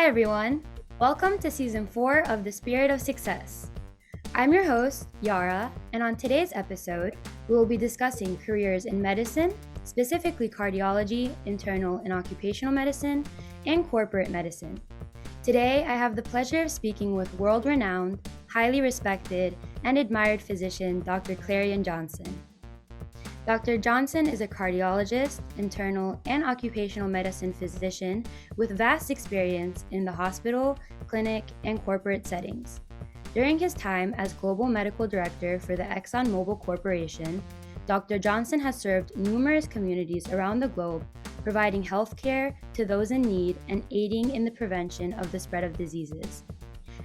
everyone. Welcome to Season 4 of The Spirit of Success. I'm your host, Yara, and on today's episode, we will be discussing careers in medicine, specifically cardiology, internal and occupational medicine, and corporate medicine. Today, I have the pleasure of speaking with world-renowned, highly respected, and admired physician Dr. Clarion Johnson. Dr. Johnson is a cardiologist, internal, and occupational medicine physician with vast experience in the hospital, clinic, and corporate settings. During his time as Global Medical Director for the ExxonMobil Corporation, Dr. Johnson has served numerous communities around the globe, providing health care to those in need and aiding in the prevention of the spread of diseases.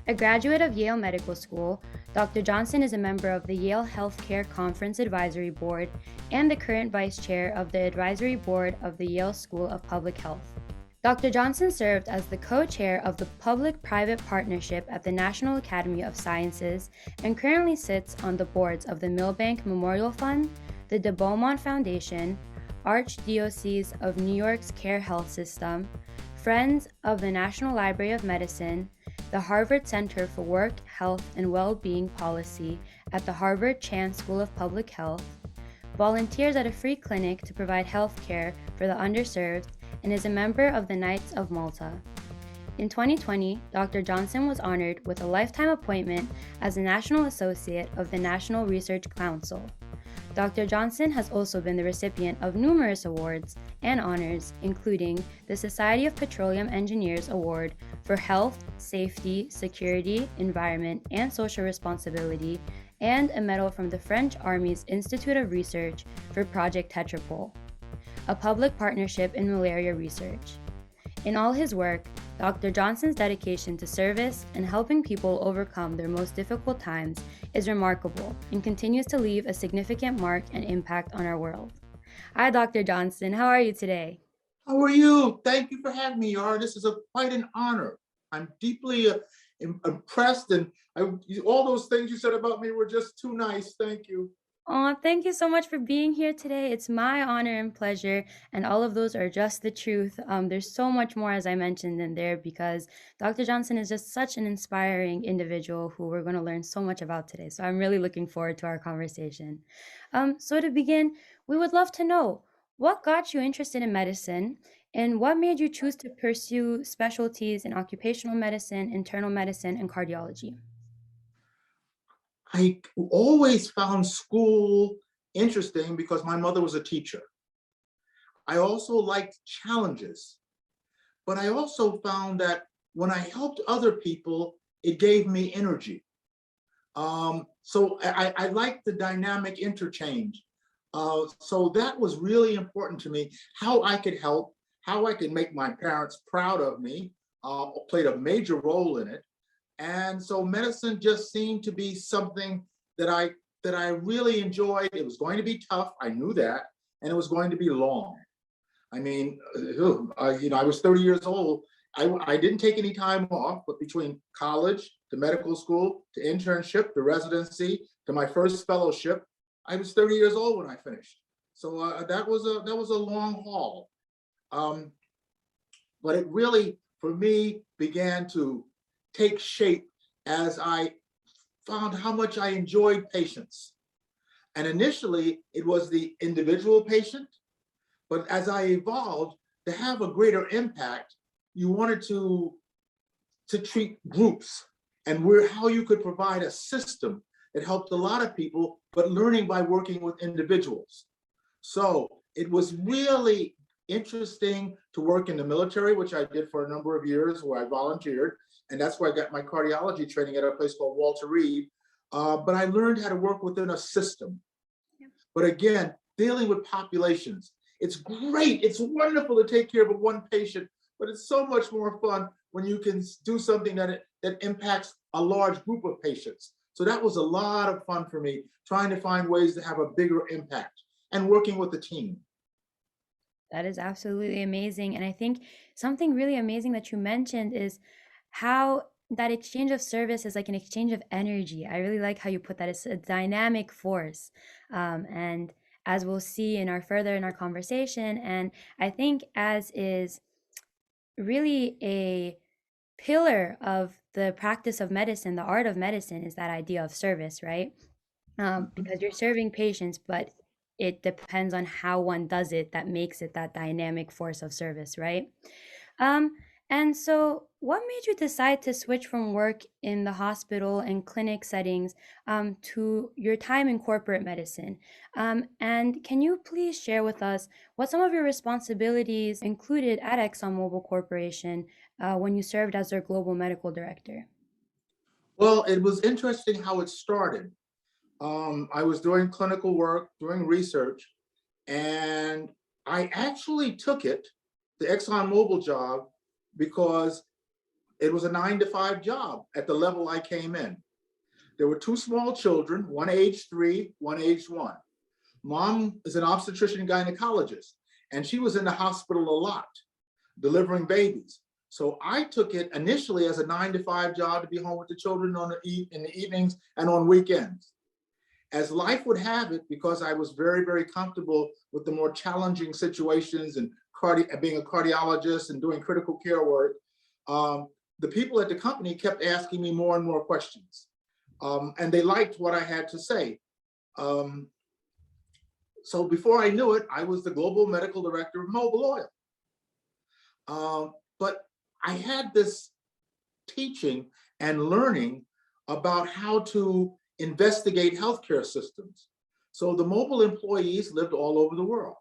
A graduate of Yale Medical School, Dr. Johnson is a member of the Yale Healthcare Conference Advisory Board and the current vice chair of the Advisory Board of the Yale School of Public Health. Dr. Johnson served as the co-chair of the Public-Private Partnership at the National Academy of Sciences and currently sits on the boards of the Milbank Memorial Fund, the de Beaumont Foundation, Archdiocese of New York's Care Health System, Friends of the National Library of Medicine, the Harvard Center for Work, Health, and Well-Being Policy at the Harvard Chan School of Public Health, volunteers at a free clinic to provide health care for the underserved, and is a member of the Knights of Malta. In 2020, Dr. Johnson was honored with a lifetime appointment as a National Associate of the National Research Council. Dr. Johnson has also been the recipient of numerous awards and honors, including the Society of Petroleum Engineers Award for Health, Safety, Security, Environment, and Social Responsibility, and a medal from the French Army's Institute of Research for Project Tetrapole, a public partnership in malaria research. In all his work, Dr. Johnson's dedication to service and helping people overcome their most difficult times is remarkable and continues to leave a significant mark and impact on our world. Hi, Dr. Johnson. How are you today? How are you? Thank you for having me, Yara. This is quite an honor. I'm deeply impressed, and all those things you said about me were just too nice. Thank you. Oh, thank you so much for being here today. It's my honor and pleasure, and all of those are just the truth. There's so much more, as I mentioned, in there because Dr. Johnson is just such an inspiring individual who we're going to learn so much about today. So I'm really looking forward to our conversation. So to begin, we would love to know what got you interested in medicine and what made you choose to pursue specialties in occupational medicine, internal medicine, and cardiology. I always found school interesting because my mother was a teacher. I also liked challenges, but I also found that when I helped other people, it gave me energy. So I liked the dynamic interchange. So that was really important to me, how I could help, how I could make my parents proud of me, played a major role in it. And so medicine just seemed to be something that I really enjoyed. It was going to be tough, I knew that, and it was going to be long. I mean, I was 30 years old. I didn't take any time off, but between college to medical school to internship to residency to my first fellowship, I was 30 years old when I finished. So that was a long haul. But it really, for me, began to take shape as I found how much I enjoyed patients. And initially, it was the individual patient, but as I evolved, to have a greater impact, you wanted to treat groups and how you could provide a system that helped a lot of people, but learning by working with individuals. So it was really interesting to work in the military, which I did for a number of years, where I volunteered. And that's where I got my cardiology training at a place called Walter Reed. But I learned how to work within a system. Yeah. But again, dealing with populations, it's great. It's wonderful to take care of one patient, but it's so much more fun when you can do something that impacts a large group of patients. So that was a lot of fun for me, trying to find ways to have a bigger impact and working with the team. That is absolutely amazing. And I think something really amazing that you mentioned is how that exchange of service is like an exchange of energy. I really like how you put that. It's a dynamic force. And as we'll see in our conversation, and I think as is really a pillar of the practice of medicine, the art of medicine, is that idea of service, right? Mhm. Because you're serving patients, but it depends on how one does it that makes it that dynamic force of service, right? Um, and so, what made you decide to switch from work in the hospital and clinic settings to your time in corporate medicine? And can you please share with us what some of your responsibilities included at ExxonMobil Corporation when you served as their global medical director? Well, it was interesting how it started. I was doing clinical work, doing research, and I actually took it, the ExxonMobil job, because it was a 9 to 5 job at the level I came in. There were two small children, one age 3, one age 1. Mom is an obstetrician gynecologist, and she was in the hospital a lot, delivering babies. So I took it initially as a 9 to 5 job to be home with the children in the evenings and on weekends. As life would have it, because I was very, very comfortable with the more challenging situations and being a cardiologist and doing critical care work, um, the people at the company kept asking me more and more questions. And they liked what I had to say. Um, so before I knew it, I was the global medical director of Mobil Oil. But I had this teaching and learning about how to investigate healthcare systems. So the Mobil employees lived all over the world.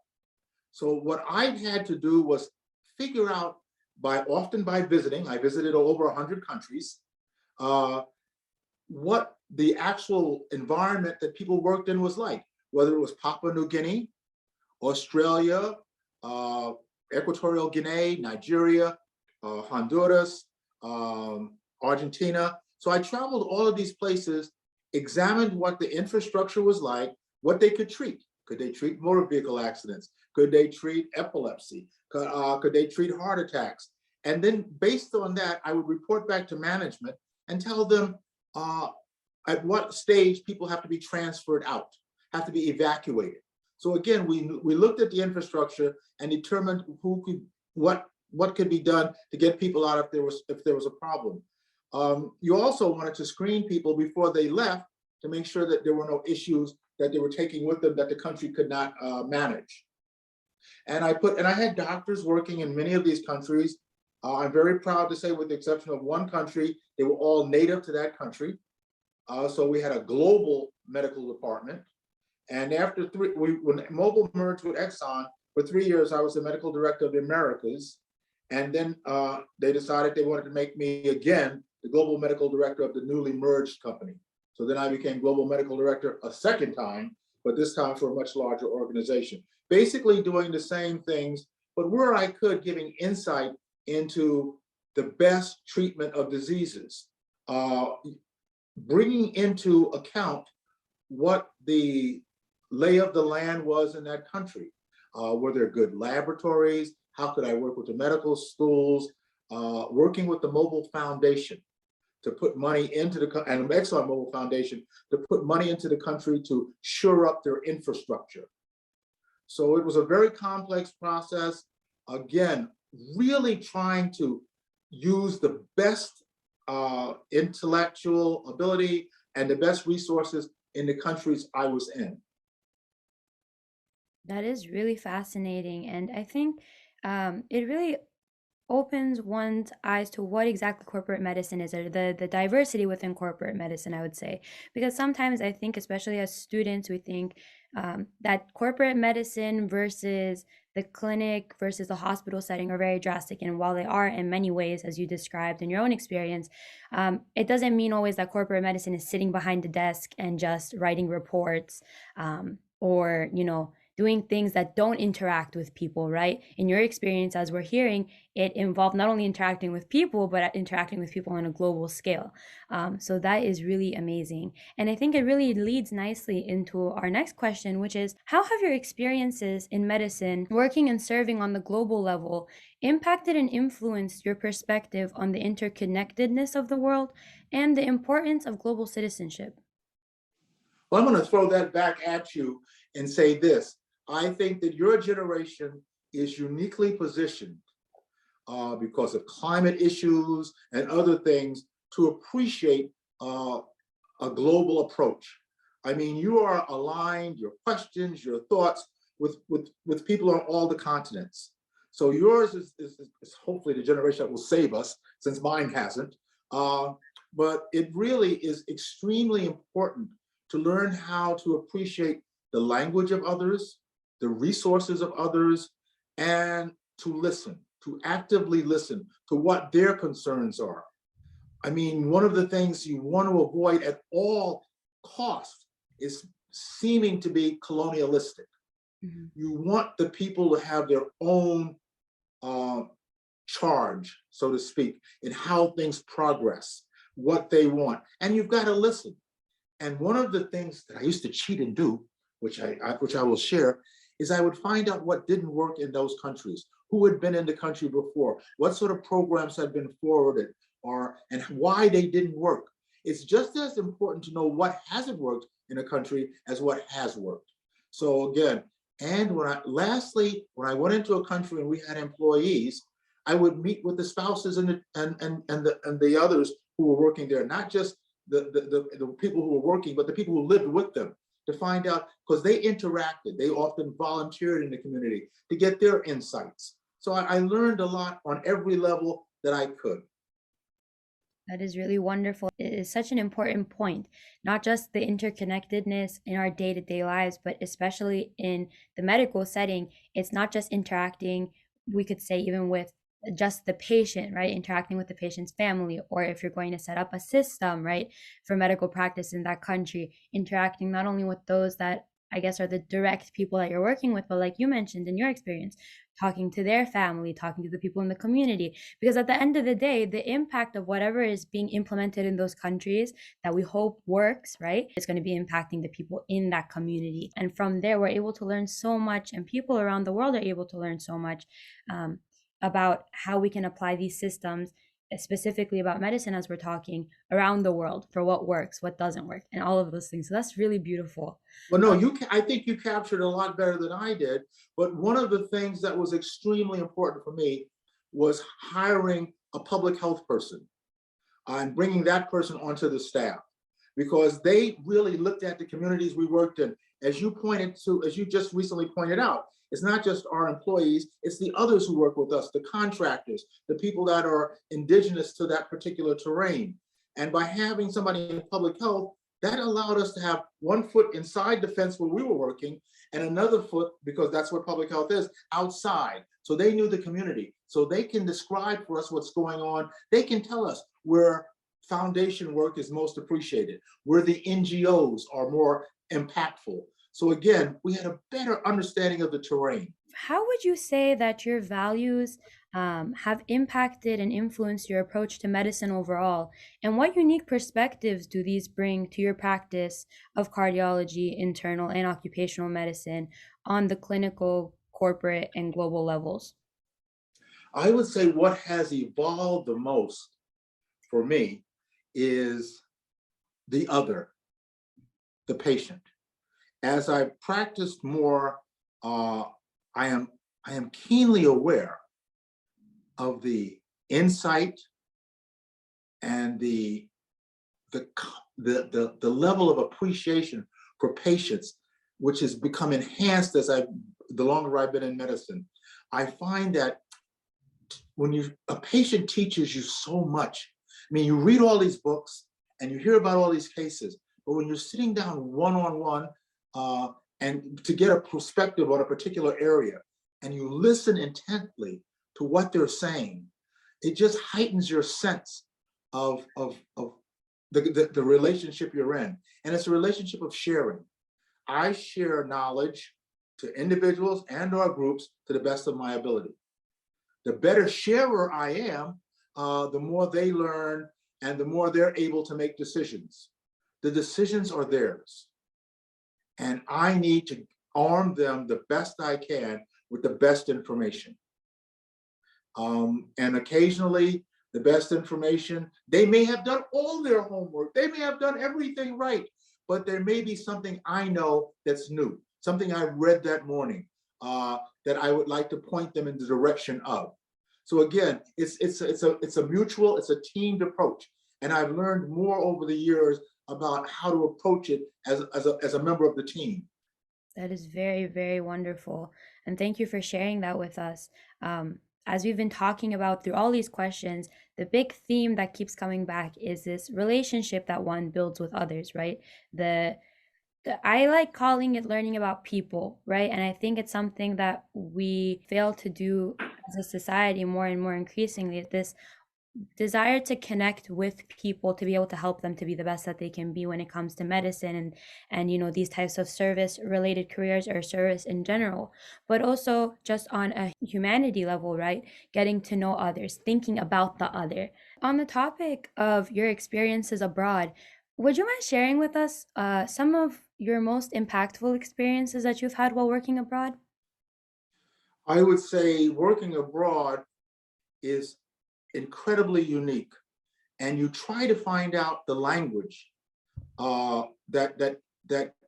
So what I had to do was figure out often by visiting, I visited over 100 countries, uh, what the actual environment that people worked in was like, whether it was Papua New Guinea, Australia, uh, Equatorial Guinea, Nigeria, Honduras, Argentina. So I traveled all of these places, examined what the infrastructure was like, what they could treat. Could they treat motor vehicle accidents? Could they treat epilepsy? Could they treat heart attacks? And then based on that, I would report back to management and tell them uh, at what stage people have to be transferred out, have to be evacuated. So again, we looked at the infrastructure and determined who could what could be done to get people out if there was a problem. You also wanted to screen people before they left to make sure that there were no issues that they were taking with them that the country could not manage. And I had doctors working in many of these countries. I'm very proud to say, with the exception of one country, they were all native to that country. So we had a global medical department. And after when Mobil merged with Exxon, for 3 years, I was the medical director of the Americas. And then they decided they wanted to make me again the global medical director of the newly merged company. So then I became global medical director a second time, but this time for a much larger organization. Basically doing the same things, but where I could, giving insight into the best treatment of diseases, uh, bringing into account what the lay of the land was in that country. Were there good laboratories? How could I work with the medical schools? Working with the Mobil Foundation to put money into and the Exxon Mobil Foundation to put money into the country to shore up their infrastructure. So it was a very complex process. Again, really trying to use the best intellectual ability and the best resources in the countries I was in. That is really fascinating. And I think it really opens one's eyes to what exactly corporate medicine is, or the diversity within corporate medicine, I would say. Because sometimes I think, especially as students, we think that corporate medicine versus the clinic versus the hospital setting are very drastic. And while they are in many ways, as you described in your own experience, it doesn't mean always that corporate medicine is sitting behind the desk and just writing reports or, doing things that don't interact with people, right? In your experience, as we're hearing, it involved not only interacting with people, but interacting with people on a global scale. So that is really amazing. And I think it really leads nicely into our next question, which is, how have your experiences in medicine, working and serving on the global level, impacted and influenced your perspective on the interconnectedness of the world and the importance of global citizenship? Well, I'm going to throw that back at you and say this. I think that your generation is uniquely positioned because of climate issues and other things, to appreciate a global approach. I mean, you are aligned, your questions, your thoughts with people on all the continents. So yours is hopefully the generation that will save us, since mine hasn't. But it really is extremely important to learn how to appreciate the language of others, the resources of others, and to listen, to actively listen to what their concerns are. I mean, one of the things you want to avoid at all costs is seeming to be colonialistic. Mm-hmm. You want the people to have their own charge, so to speak, in how things progress, what they want, and you've got to listen. And one of the things that I used to cheat and do, which I will share, is I would find out what didn't work in those countries, who had been in the country before, what sort of programs had been forwarded, and why they didn't work. It's just as important to know what hasn't worked in a country as what has worked. So again, and lastly, when I went into a country and we had employees, I would meet with the spouses and the others who were working there, not just the people who were working, but the people who lived with them, to find out, because they interacted, they often volunteered in the community to get their insights. So I learned a lot on every level that I could. That is really wonderful. It is such an important point, not just the interconnectedness in our day-to-day lives, but especially in the medical setting. It's not just interacting, we could say, even with just the patient, right? Interacting with the patient's family, or if you're going to set up a system, right, for medical practice in that country, interacting not only with those that I guess are the direct people that you're working with, but like you mentioned in your experience, talking to their family, talking to the people in the community, because at the end of the day, the impact of whatever is being implemented in those countries that we hope works, right, it's going to be impacting the people in that community. And from there, we're able to learn so much, and people around the world are able to learn so much about how we can apply these systems, specifically about medicine, as we're talking around the world, for what works, what doesn't work, and all of those things. So that's really beautiful. Well, no, I think you captured a lot better than I did. But one of the things that was extremely important for me was hiring a public health person and bringing that person onto the staff, because they really looked at the communities we worked in. As you just recently pointed out, it's not just our employees, it's the others who work with us, the contractors, the people that are indigenous to that particular terrain. And by having somebody in public health, that allowed us to have one foot inside the fence where we were working and another foot, because that's what public health is, outside. So they knew the community. So they can describe for us what's going on. They can tell us where foundation work is most appreciated, where the NGOs are more impactful. So again, we had a better understanding of the terrain. How would you say that your values have impacted and influenced your approach to medicine overall? And what unique perspectives do these bring to your practice of cardiology, internal and occupational medicine on the clinical, corporate, and global levels? I would say what has evolved the most for me is the other, the patient. As I practiced more, I am keenly aware of the insight and the level of appreciation for patients, which has become enhanced the longer I've been in medicine. I find that when a patient teaches you so much. I mean, you read all these books and you hear about all these cases, but when you're sitting down one-on-one and to get a perspective on a particular area, and you listen intently to what they're saying, it just heightens your sense of the relationship you're in. And it's a relationship of sharing. I share knowledge to individuals and or groups to the best of my ability. The better sharer I am, the more they learn and the more they're able to make decisions. The decisions are theirs. And I need to arm them the best I can with the best information. And occasionally, the best information, they may have done all their homework, they may have done everything right, but there may be something I know that's new, something I read that morning that I would like to point them in the direction of. So again, it's a mutual, it's a teamed approach. And I've learned more over the years about how to approach it as a member of the team. That is very, very wonderful. And thank you for sharing that with us. As we've been talking about through all these questions, the big theme that keeps coming back is this relationship that one builds with others, right? The I like calling it learning about people, right? And I think it's something that we fail to do as a society more and more increasingly. This desire to connect with people to be able to help them to be the best that they can be when it comes to medicine and these types of service related careers or service in general, but also just on a humanity level, right? Getting to know others, thinking about the other. On the topic of your experiences abroad, would you mind sharing with us some of your most impactful experiences that you've had while working abroad? I would say working abroad is incredibly unique, and you try to find out the language that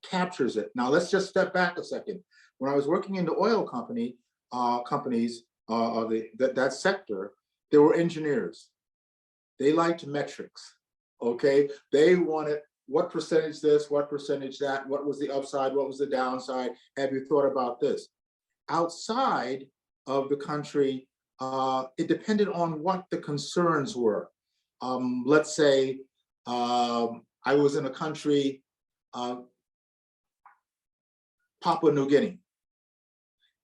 captures it. Now let's just step back a second. When I was working in the oil companies, that sector, there were engineers. They liked metrics. Okay, they wanted what percentage this, what percentage that, what was the upside, what was the downside. Have you thought about this? Outside of the country, it depended on what the concerns were. Let's say I was in a country, Papua New Guinea,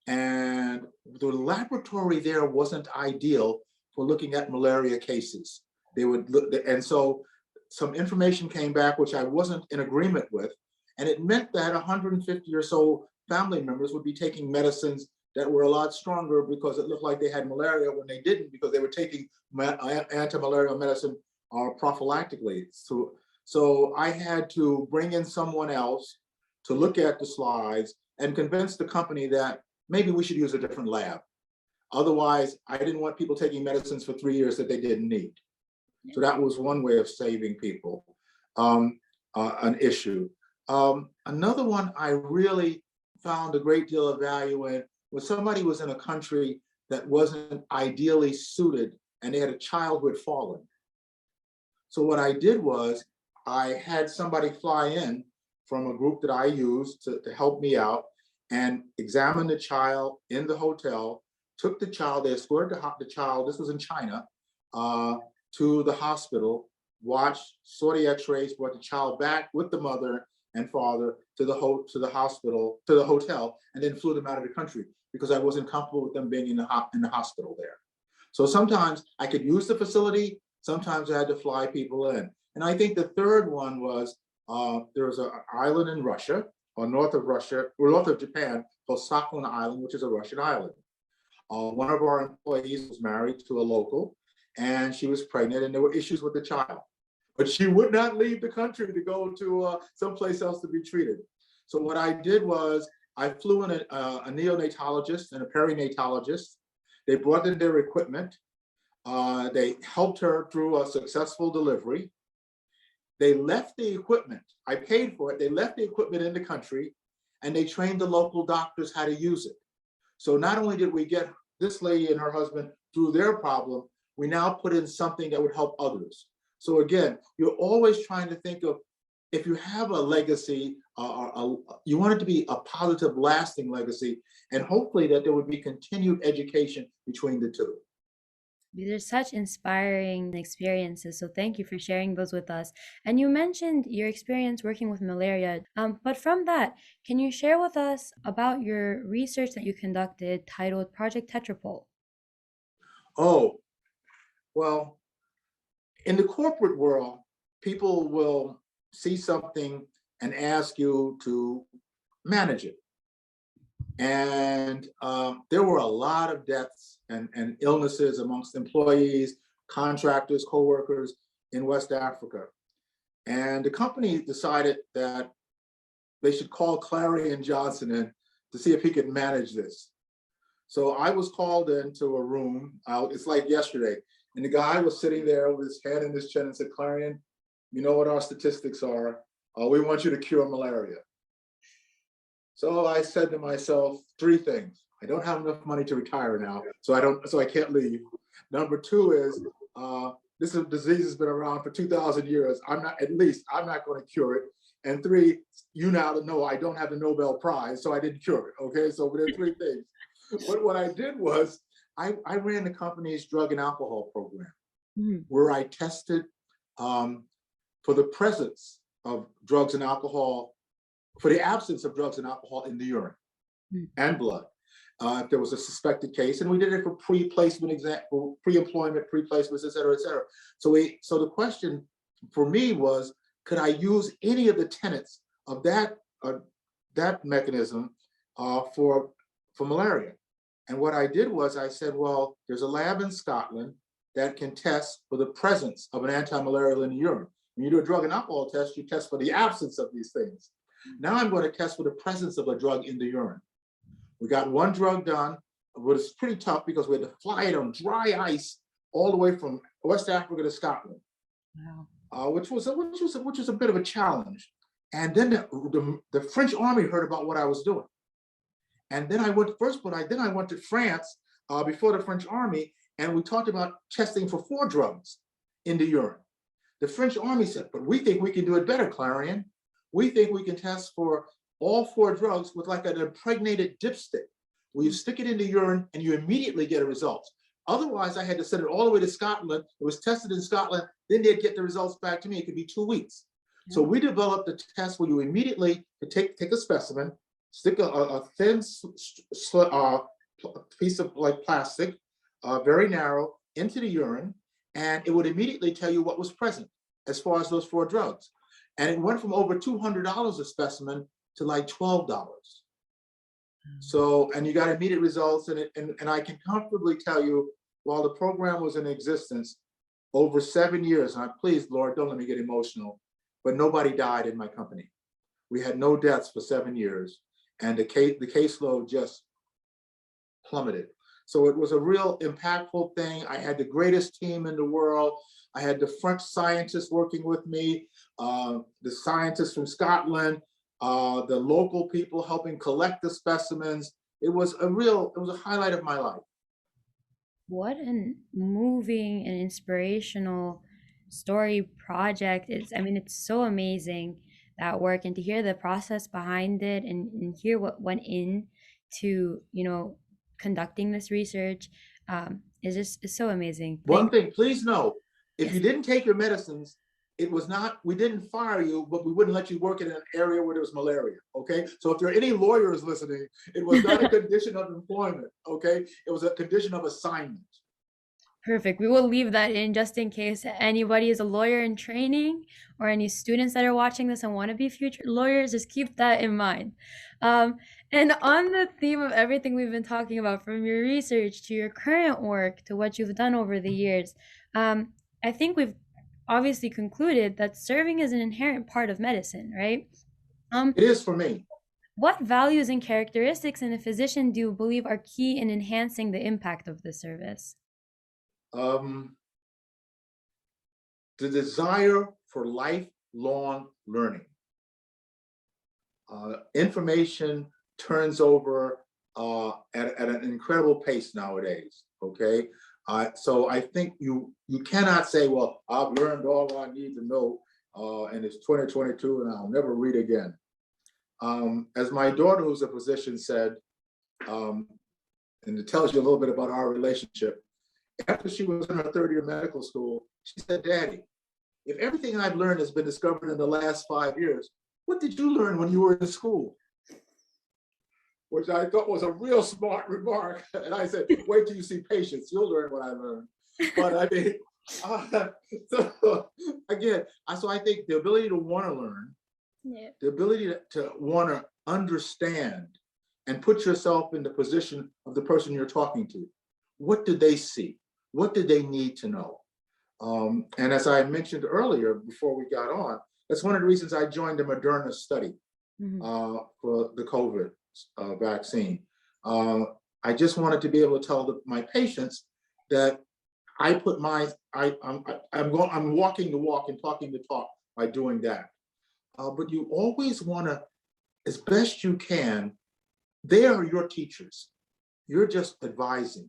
and the laboratory there wasn't ideal for looking at malaria cases. They would look, and so some information came back which I wasn't in agreement with, and it meant that 150 or so family members would be taking medicines that were a lot stronger because it looked like they had malaria when they didn't, because they were taking anti-malarial medicine prophylactically. So I had to bring in someone else to look at the slides and convince the company that maybe we should use a different lab. Otherwise, I didn't want people taking medicines for 3 years that they didn't need. So that was one way of saving people an issue. Another one I really found a great deal of value in was somebody was in a country that wasn't ideally suited, and they had a child who had fallen. So what I did was I had somebody fly in from a group that I used to help me out and examine the child in the hotel, took the child, they escorted the child, this was in China, to the hospital, watched, saw the x-rays, brought the child back with the mother and father to the hospital, to the hotel, and then flew them out of the country because I wasn't comfortable with them being in the hospital there. So sometimes I could use the facility, sometimes I had to fly people in. And I think the third one was, there was an island in Russia, or north of Japan, called Sakhalin Island, which is a Russian island. One of our employees was married to a local, and she was pregnant, and there were issues with the child. But she would not leave the country to go to someplace else to be treated. So what I did was I flew in a neonatologist and a perinatologist. They brought in their equipment. They helped her through a successful delivery. They left the equipment. I paid for it. They left the equipment in the country, and they trained the local doctors how to use it. So not only did we get this lady and her husband through their problem, we now put in something that would help others. So again, you're always trying to think of, if you have a legacy, you want it to be a positive, lasting legacy, and hopefully that there would be continued education between the two. These are such inspiring experiences, so thank you for sharing those with us. And you mentioned your experience working with malaria, but from that, can you share with us about your research that you conducted titled Project Tetrapole? Oh, well, in the corporate world, people will see something and ask you to manage it. And there were a lot of deaths and illnesses amongst employees, contractors, co-workers in West Africa. And the company decided that they should call Clarion Johnson in to see if he could manage this. So I was called into a room, it's like yesterday, and the guy was sitting there with his hand in his chin and said, Clarion, you know what our statistics are. We want you to cure malaria. So I said to myself, three things. I don't have enough money to retire now, so I can't leave. Number two is, this disease has been around for 2,000 years. I'm not going to cure it. And three, you now know I don't have the Nobel Prize, so I didn't cure it. Okay, so there are three things. But what I did was I ran the company's drug and alcohol program, where I tested for the presence of drugs and alcohol, for the absence of drugs and alcohol in the urine and blood. If there was a suspected case, and we did it for pre-placement example, pre-employment, pre-placements, et cetera, et cetera. So the question for me was, could I use any of the tenets of that mechanism for malaria? And what I did was I said, well, there's a lab in Scotland that can test for the presence of an anti-malarial in the urine. When you do a drug and alcohol test, you test for the absence of these things. Now I'm going to test for the presence of a drug in the urine. We got one drug done, but it's pretty tough because we had to fly it on dry ice all the way from West Africa to Scotland. Wow. Which was a bit of a challenge. And then the French army heard about what I was doing. And then I went to France before the French army, and we talked about testing for 4 drugs in the urine. The French army said, but we think we can do it better, Clarion. We think we can test for all 4 drugs with like an impregnated dipstick, where you stick it in the urine and you immediately get a result. Otherwise, I had to send it all the way to Scotland. It was tested in Scotland, then they'd get the results back to me. It could be 2 weeks. So we developed a test where you immediately take a specimen, stick a thin piece of like plastic, very narrow, into the urine, and it would immediately tell you what was present as far as those 4 drugs. And it went from over $200 a specimen to like $12. So, and you got immediate results, and I can comfortably tell you, while the program was in existence over 7 years, and please, Lord, don't let me get emotional, but nobody died in my company. We had no deaths for 7 years, and the caseload just plummeted. So it was a real impactful thing. I had the greatest team in the world. I had the French scientists working with me, the scientists from Scotland, the local people helping collect the specimens. It was a highlight of my life. What a moving and inspirational story project. It's so amazing, that work, and to hear the process behind it and hear what went into, conducting this research is so amazing. One thing, please know, if you didn't take your medicines, we didn't fire you, but we wouldn't let you work in an area where there was malaria, okay? So if there are any lawyers listening, it was not a condition of employment, okay? It was a condition of assignment. Perfect. We will leave that in just in case anybody is a lawyer in training, or any students that are watching this and want to be future lawyers. Just keep that in mind. And on the theme of everything we've been talking about, from your research to your current work to what you've done over the years, I think we've obviously concluded that serving is an inherent part of medicine, right? It is for me. What values and characteristics in a physician do you believe are key in enhancing the impact of the service? The desire for lifelong learning. Information turns over at an incredible pace nowadays, okay? So I think you cannot say, well, I've learned all I need to know, and it's 2022 and I'll never read again. As my daughter, who's a physician, said, and it tells you a little bit about our relationship, after she was in her 3rd year medical school, she said, Daddy, if everything I've learned has been discovered in the last 5 years, what did you learn when you were in school? Which I thought was a real smart remark. And I said, wait till you see patients, you'll learn what I learned. But I mean, so again, so I think the ability to want to learn, the ability to want to understand and put yourself in the position of the person you're talking to. What do they see? What do they need to know? And as I mentioned earlier, before we got on, that's one of the reasons I joined the Moderna study for the COVID vaccine. I just wanted to be able to tell my patients that I'm walking the walk and talking the talk by doing that. But you always want to, as best you can, they are your teachers. you're just advising.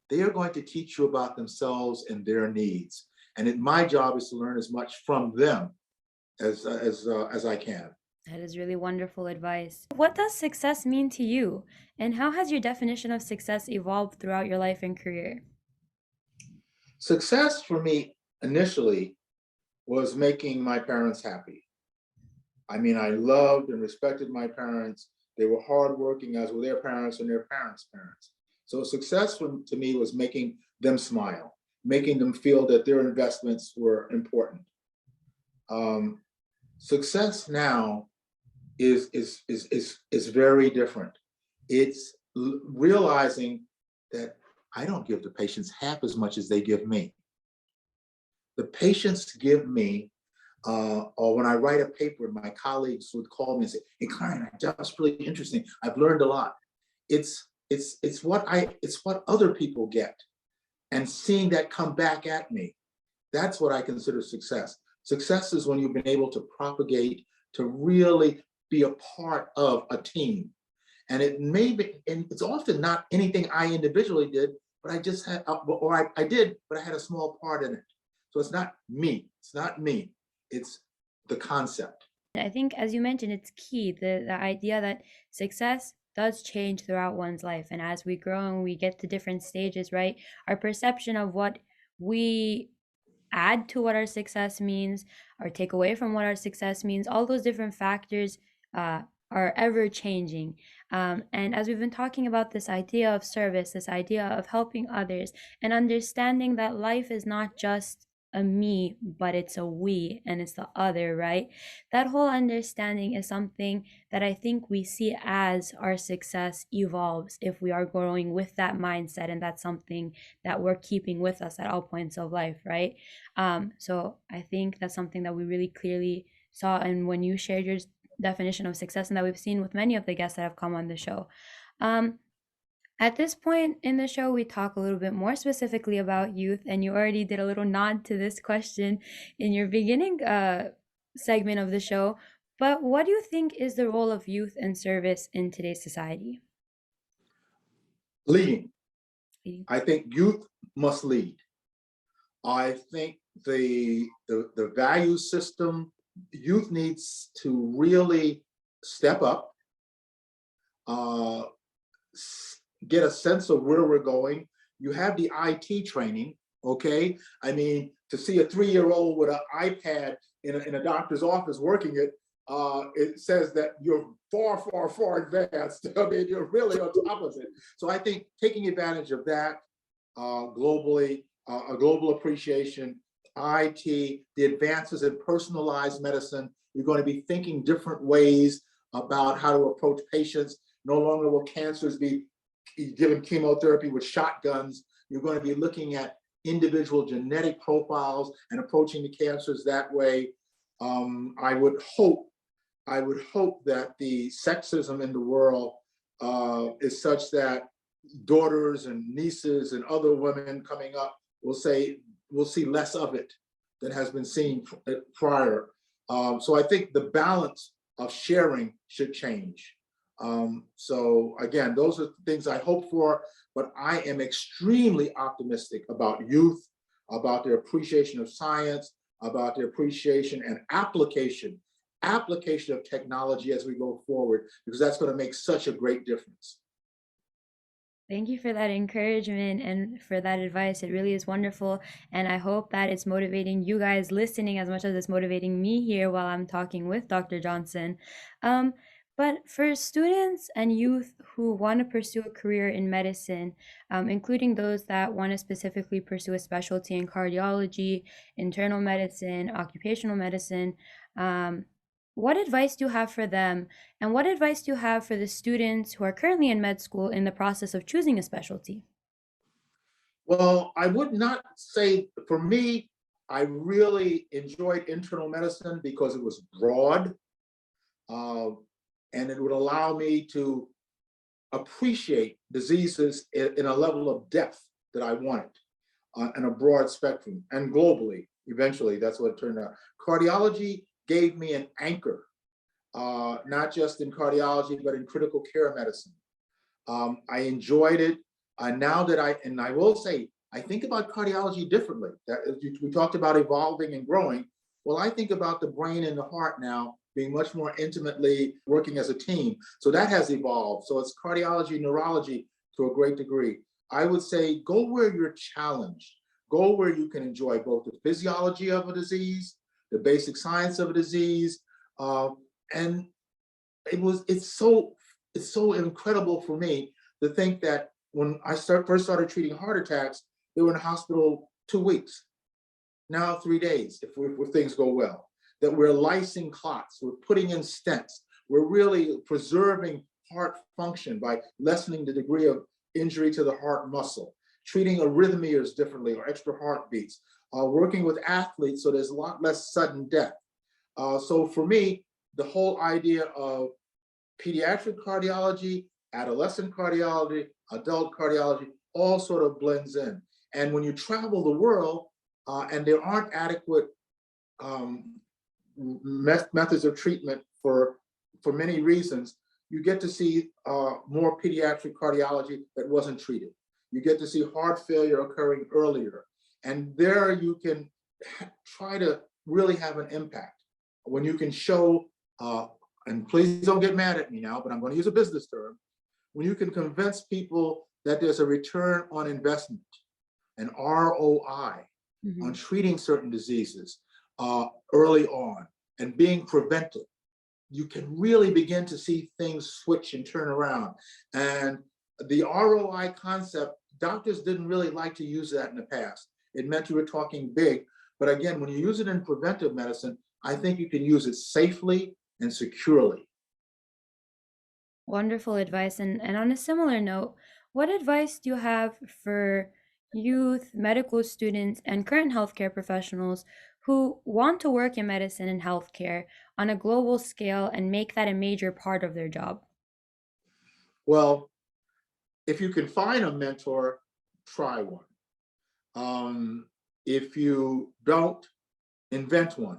They are going to teach you about themselves and their needs. And my job is to learn as much from them as I can. That is really wonderful advice. What does success mean to you? And how has your definition of success evolved throughout your life and career? Success for me initially was making my parents happy. I mean, I loved and respected my parents. They were hardworking, as were their parents and their parents' parents. So success to me was making them smile, making them feel that their investments were important. Success now is very different. It's realizing that I don't give the patients half as much as they give me. The patients give me, or when I write a paper, my colleagues would call me and say, "Hey, Clarion, that was really interesting. I've learned a lot." It's what other people get, and seeing that come back at me. That's what I consider success. Success is when you've been able to propagate, to really be a part of a team. And it may be, and it's often not anything I individually did, but I just had, or I did, but I had a small part in it. So it's not me. It's not me. It's the concept. I think, as you mentioned, it's key the idea that success does change throughout one's life. And as we grow and we get to different stages, right, our perception of what we add to what our success means or take away from what our success means, all those different factors are ever changing. And as we've been talking about this idea of service, this idea of helping others, and understanding that life is not just a me, but it's a we and it's the other, right? That whole understanding is something that I think we see as our success evolves if we are growing with that mindset, and that's something that we're keeping with us at all points of life, right? So I think that's something that we really clearly saw, and when you shared your definition of success, and that we've seen with many of the guests that have come on the show. At this point in the show, we talk a little bit more specifically about youth, and you already did a little nod to this question in your beginning segment of the show. But what do you think is the role of youth and service in today's society? Leading. Leading. I think youth must lead. I think the value system, youth needs to really step up, get a sense of where we're going. You have the IT training, okay? I mean, to see a 3-year-old with an iPad in a doctor's office working it, it says that you're far, far, far advanced. I mean, you're really on top of it. So I think taking advantage of that globally, a global appreciation, IT, the advances in personalized medicine, you're going to be thinking different ways about how to approach patients. No longer will cancers be given chemotherapy with shotguns. You're going to be looking at individual genetic profiles and approaching the cancers that way. I would hope that the sexism in the world is such that daughters and nieces and other women coming up will see less of it than has been seen prior. So I think the balance of sharing should change. So again, those are things I hope for, but I am extremely optimistic about youth, about their appreciation of science, about their appreciation and application of technology as we go forward, because that's going to make such a great difference. Thank you for that encouragement and for that advice. It really is wonderful. And I hope that it's motivating you guys listening as much as it's motivating me here while I'm talking with Dr. Johnson. But for students and youth who want to pursue a career in medicine, including those that want to specifically pursue a specialty in cardiology, internal medicine, occupational medicine, what advice do you have for them? And what advice do you have for the students who are currently in med school in the process of choosing a specialty? Well, I would not say, for me, I really enjoyed internal medicine because it was broad, and it would allow me to appreciate diseases in a level of depth that I wanted, and a broad spectrum, and globally. Eventually, that's what it turned out. Cardiology gave me an anchor, not just in cardiology, but in critical care medicine. I enjoyed it. Now that I will say, I think about cardiology differently. We talked about evolving and growing. Well, I think about the brain and the heart now being much more intimately working as a team. So that has evolved. So it's cardiology, neurology to a great degree. I would say go where you're challenged. Go where you can enjoy both the physiology of a disease, the basic science of a disease, and it's so incredible for me to think that when I first started treating heart attacks, they were in the hospital 2 weeks. Now 3 days, if things go well. That we're lysing clots, we're putting in stents, we're really preserving heart function by lessening the degree of injury to the heart muscle, treating arrhythmias differently or extra heartbeats, working with athletes so there's a lot less sudden death. So for me, the whole idea of pediatric cardiology, adolescent cardiology, adult cardiology, all sort of blends in. And when you travel the world and there aren't adequate methods of treatment for many reasons, you get to see more pediatric cardiology that wasn't treated. You get to see heart failure occurring earlier. And there you can try to really have an impact. When you can show, and please don't get mad at me now, but I'm going to use a business term, when you can convince people that there's a return on investment, an ROI on treating certain diseases early on and being preventive, you can really begin to see things switch and turn around. And the ROI concept, doctors didn't really like to use that in the past. It meant you were talking big. But again, when you use it in preventive medicine, I think you can use it safely and securely. Wonderful advice. And on a similar note, what advice do you have for youth, medical students, and current healthcare professionals who want to work in medicine and healthcare on a global scale and make that a major part of their job? Well, if you can find a mentor, try one. If you don't, invent one.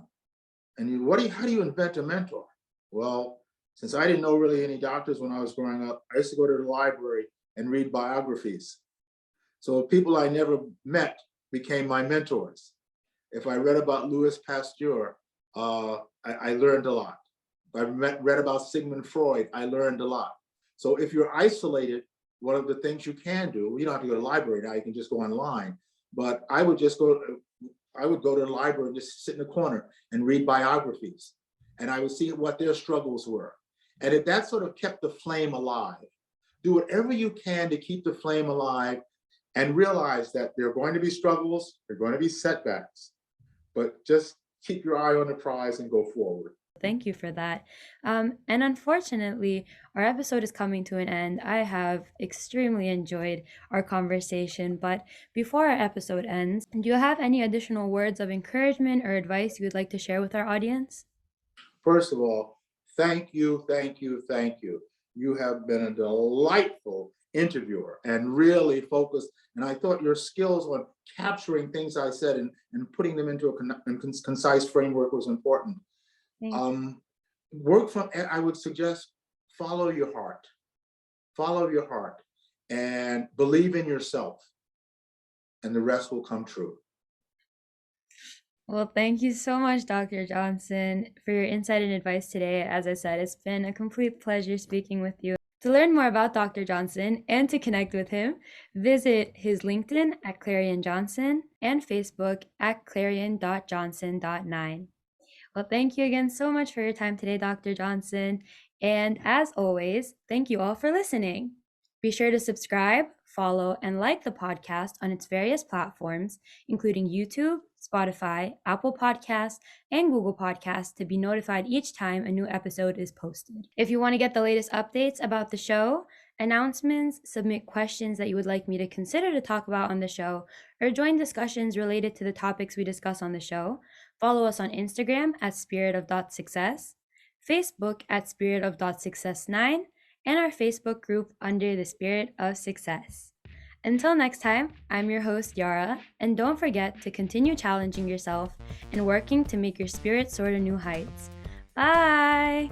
And how do you invent a mentor? Well, since I didn't know really any doctors when I was growing up, I used to go to the library and read biographies. So people I never met became my mentors. If I read about Louis Pasteur, I learned a lot. If I read about Sigmund Freud, I learned a lot. So if you're isolated, one of the things you can do, you don't have to go to the library now, you can just go online, but I would go to the library and just sit in the corner and read biographies. And I would see what their struggles were. And if that sort of kept the flame alive, do whatever you can to keep the flame alive and realize that there are going to be struggles, there are going to be setbacks, but just keep your eye on the prize and go forward. Thank you for that. And unfortunately, our episode is coming to an end. I have extremely enjoyed our conversation, but before our episode ends, do you have any additional words of encouragement or advice you would like to share with our audience? First of all, thank you, thank you, thank you. You have been a delightful interviewer and really focused. And I thought your skills on capturing things I said and putting them into a concise framework was important. I would suggest follow your heart and believe in yourself, and the rest will come true. Well, thank you so much, Dr. Johnson, for your insight and advice today. As I said, it's been a complete pleasure speaking with you. To learn more about Dr. Johnson and to connect with him, visit his LinkedIn at Clarion Johnson and Facebook at clarion.johnson.9. Well, thank you again so much for your time today, Dr. Johnson. And as always, thank you all for listening. Be sure to subscribe, follow, and like the podcast on its various platforms, including YouTube, Spotify, Apple Podcasts, and Google Podcasts to be notified each time a new episode is posted. If you want to get the latest updates about the show, announcements, submit questions that you would like me to consider to talk about on the show, or join discussions related to the topics we discuss on the show, follow us on Instagram at spiritofsuccess, Facebook at spiritofsuccess9, and our Facebook group under the Spirit of Success. Until next time, I'm your host, Yara, and don't forget to continue challenging yourself and working to make your spirit soar to new heights. Bye!